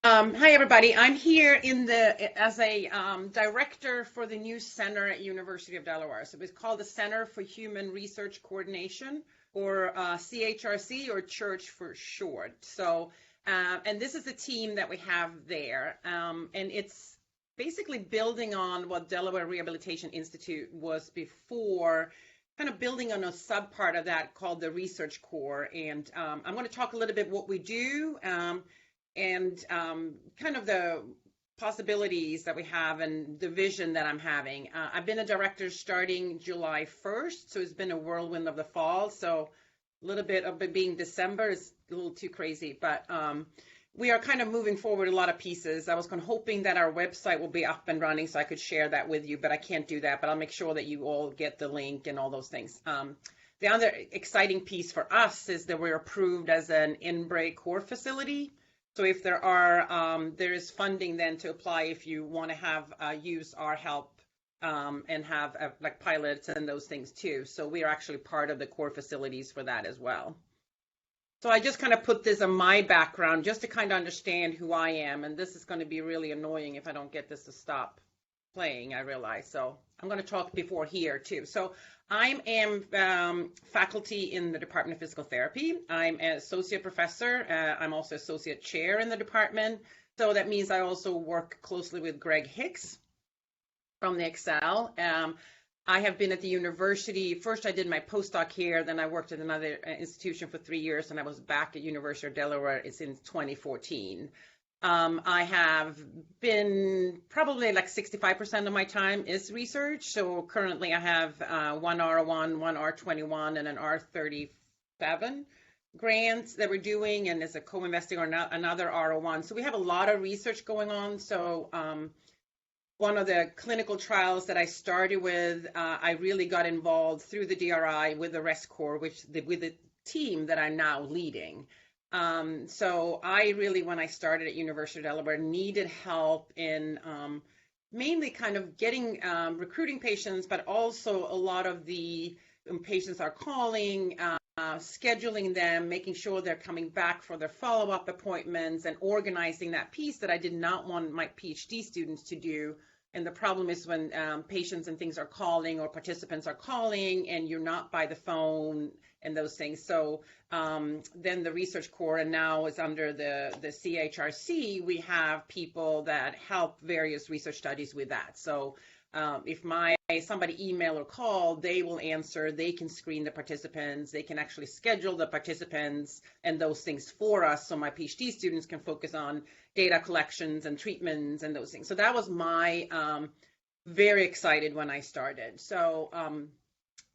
Hi everybody. I'm here as a director for the new center at University of Delaware. So it's called the Center for Human Research Coordination, or CHRC, or Church for short. And this is the team that we have there, and it's basically building on what Delaware Rehabilitation Institute was before, kind of building on a subpart of that called the Research Core. And I'm going to talk a little bit what we do. And kind of the possibilities that we have and the vision that I'm having. I've been a director starting July 1st, so it's been a whirlwind of the fall. So a little bit of it being December is a little too crazy, but we are kind of moving forward a lot of pieces. I was kind of hoping that our website will be up and running so I could share that with you, but I can't do that, but I'll make sure that you all get the link and all those things. The other exciting piece for us is that we're approved as an in-break core facility. So if there is funding then to apply if you want to have use our help and have like pilots and those things too. So we are actually part of the core facilities for that as well. So I just kind of put this on my background just to kind of understand who I am. And this is going to be really annoying if I don't get this to stop playing, I realize. So I'm going to talk before here too. So I am faculty in the Department of Physical Therapy. I'm an associate professor. I'm also associate chair in the department. So that means I also work closely with Greg Hicks from the Excel. I have been at the university. First, I did my postdoc here. Then I worked at another institution for 3 years, and I was back at University of Delaware since 2014. I have been probably like 65% of my time is research. So currently I have one R1, one R21, and an R37 grants that we're doing, and as a co-investigator another R01. So we have a lot of research going on. So one of the clinical trials that I started with, I really got involved through the DRI with the REST Corps, with the team that I'm now leading. So I really, when I started at University of Delaware, needed help in mainly kind of getting recruiting patients, but also a lot of the patients are calling, scheduling them, making sure they're coming back for their follow-up appointments, and organizing that piece that I did not want my PhD students to do. And the problem is when patients and things are calling, or participants are calling, and you're not by the phone and those things. So then the Research Corps, and now is under the CHRC, we have people that help various research studies with that. So if somebody email or call, they will answer, they can screen the participants, they can actually schedule the participants and those things for us, so my PhD students can focus on data collections and treatments and those things. So that was my very excited when I started. So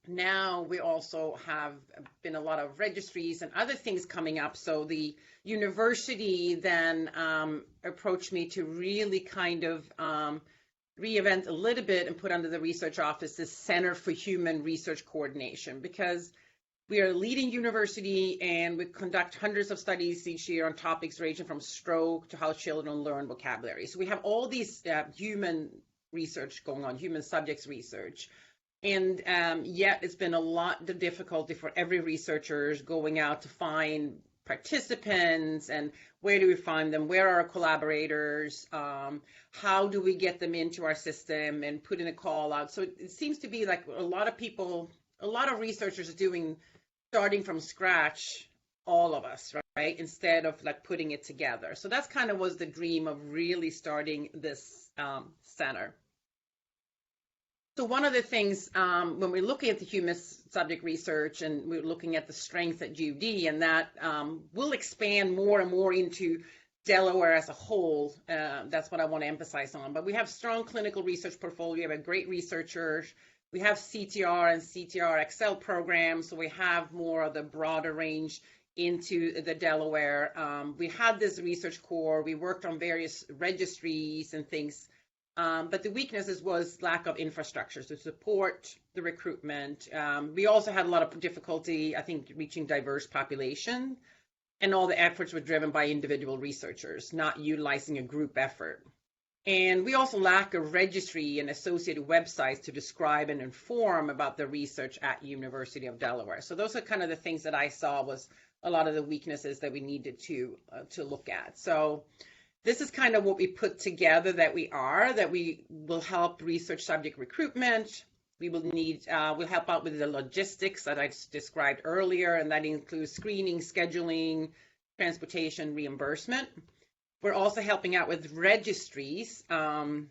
now we also have been a lot of registries and other things coming up. So the university then approached me to really kind of reinvent a little bit and put under the research office this Center for Human Research Coordination, because we are a leading university and we conduct hundreds of studies each year on topics ranging from stroke to how children learn vocabulary. So we have all these human research going on, human subjects research. And yet it's been a lot of difficulty for every researcher going out to find participants, and where do we find them, where are our collaborators, how do we get them into our system and put in a call out. So it seems to be like a lot of researchers are starting from scratch, all of us, right, instead of like putting it together. So that's kind of was the dream of really starting this center. So one of the things when we're looking at the human subject research, and we're looking at the strength at GUD, and that will expand more and more into Delaware as a whole. That's what I want to emphasize on. But we have strong clinical research portfolio. We have great researchers. We have CTR and CTR Excel programs, so we have more of the broader range into the Delaware. We had this research core. We worked on various registries and things. But the weaknesses was lack of infrastructure to support the recruitment. We also had a lot of difficulty, I think, reaching diverse population, and all the efforts were driven by individual researchers, not utilizing a group effort. And we also lack a registry and associated websites to describe and inform about the research at University of Delaware. So those are kind of the things that I saw was a lot of the weaknesses that we needed to look at. So this is kind of what we put together that we will help research subject recruitment. We will we'll help out with the logistics that I described earlier, and that includes screening, scheduling, transportation, reimbursement. We're also helping out with registries, and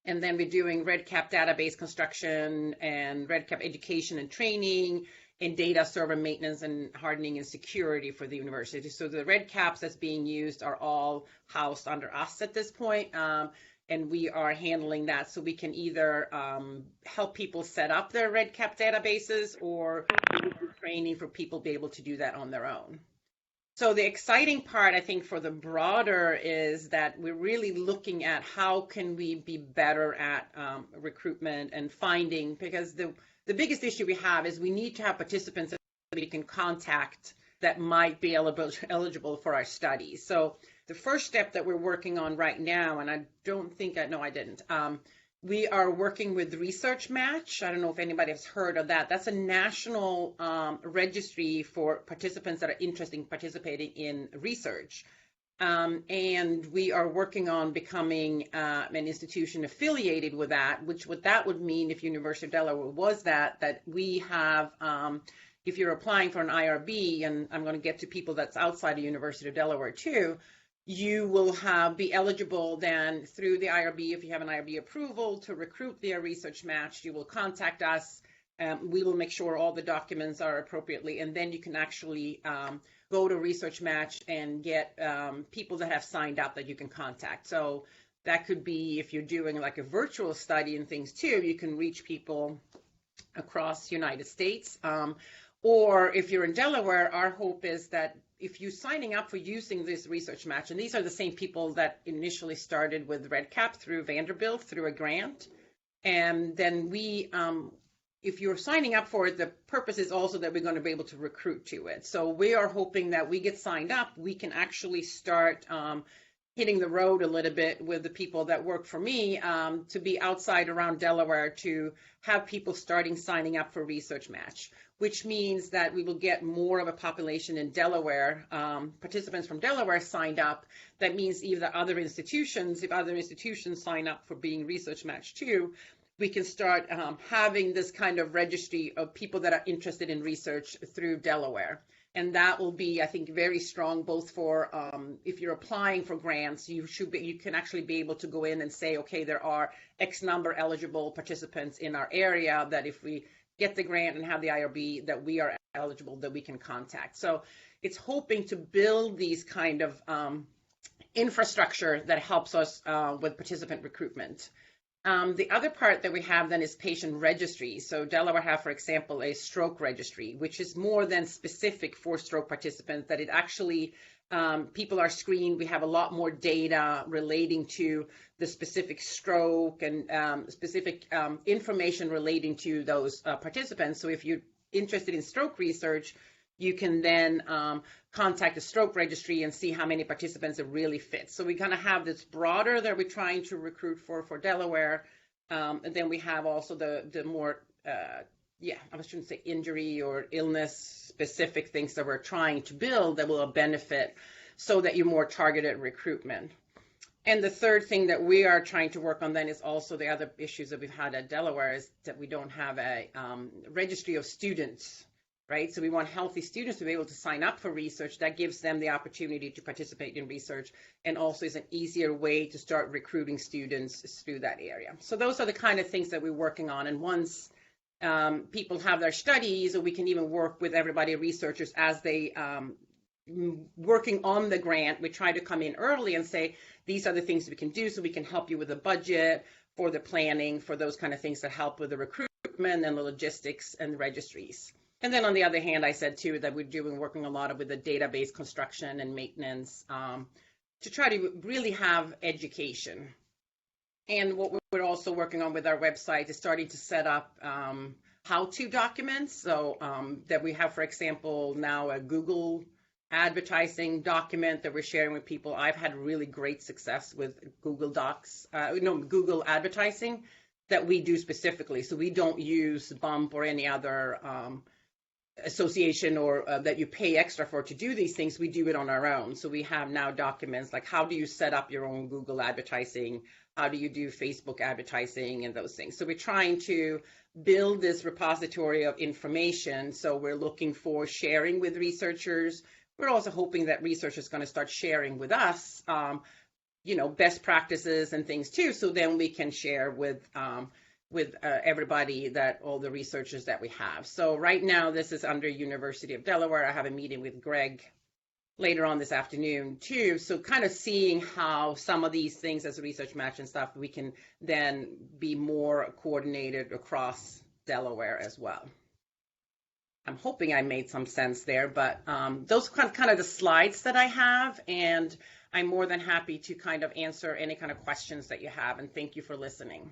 then we're doing REDCap database construction and REDCap education and training and data server maintenance and hardening and security for the university. So the REDCaps that's being used are all housed under us at this point, and we are handling that, so we can either help people set up their REDCap databases or do training for people to be able to do that on their own. So the exciting part, I think, for the broader is that we're really looking at how can we be better at recruitment and finding, because the biggest issue we have is we need to have participants that we can contact that might be eligible for our studies. So the first step that we're working on right now, and I don't think I didn't. We are working with Research Match. I don't know if anybody has heard of that. That's a national registry for participants that are interested in participating in research. And we are working on becoming an institution affiliated with that, which what that would mean if University of Delaware was that we have, if you're applying for an IRB, and I'm going to get to people that's outside of University of Delaware too, you will be eligible then through the IRB, if you have an IRB approval, to recruit via Research Match. You will contact us. We will make sure all the documents are appropriately, and then you can actually go to Research Match and get people that have signed up that you can contact. So that could be if you're doing like a virtual study and things too, you can reach people across the United States. Or if you're in Delaware, our hope is that if you're signing up for using this Research Match, and these are the same people that initially started with REDCap through Vanderbilt through a grant, and then we, if you're signing up for it, the purpose is also that we're going to be able to recruit to it. So we are hoping that we get signed up, we can actually start hitting the road a little bit with the people that work for me to be outside around Delaware, to have people signing up for Research Match, which means that we will get more of a population in Delaware, participants from Delaware signed up. That means either if other institutions sign up for being Research Match too, we can start having this kind of registry of people that are interested in research through Delaware. And that will be, I think, very strong, both for if you're applying for grants, you can actually be able to go in and say, okay, there are X number eligible participants in our area that if we get the grant and have the IRB, that we are eligible, that we can contact. So it's hoping to build these kind of infrastructure that helps us with participant recruitment. The other part that we have then is patient registry. So Delaware have, for example, a stroke registry, which is more than specific for stroke participants, that it actually, people are screened. We have a lot more data relating to the specific stroke and specific information relating to those participants. So if you're interested in stroke research, you can then contact the stroke registry and see how many participants it really fits. So we kind of have this broader that we're trying to recruit for Delaware. And then we have also the more, I shouldn't say injury or illness specific things that we're trying to build that will benefit, so that you're more targeted recruitment. And the third thing that we are trying to work on then is also the other issues that we've had at Delaware is that we don't have a registry of students. Right? So we want healthy students to be able to sign up for research. That gives them the opportunity to participate in research, and also is an easier way to start recruiting students through that area. So those are the kind of things that we're working on. And once people have their studies, or we can even work with everybody, researchers, as they working on the grant, we try to come in early and say, these are the things we can do, so we can help you with the budget, for the planning, for those kind of things that help with the recruitment and the logistics and the registries. And then on the other hand, I said too that we're working a lot with the database construction and maintenance to try to really have education. And what we're also working on with our website is starting to set up how-to documents. So that we have, for example, now a Google advertising document that we're sharing with people. I've had really great success with Google Docs, Google advertising that we do specifically. So we don't use Bump or any other association or that you pay extra for to do these things, we do it on our own. So we have now documents like how do you set up your own Google advertising, how do you do Facebook advertising and those things. So we're trying to build this repository of information. So we're looking for sharing with researchers. We're also hoping that researchers are going to start sharing with us, best practices and things too. So then we can share with everybody, that all the researchers that we have. So right now, this is under University of Delaware. I have a meeting with Greg later on this afternoon too. So kind of seeing how some of these things as a research match and stuff, we can then be more coordinated across Delaware as well. I'm hoping I made some sense there, but those are kind of the slides that I have, and I'm more than happy to kind of answer any kind of questions that you have, and thank you for listening.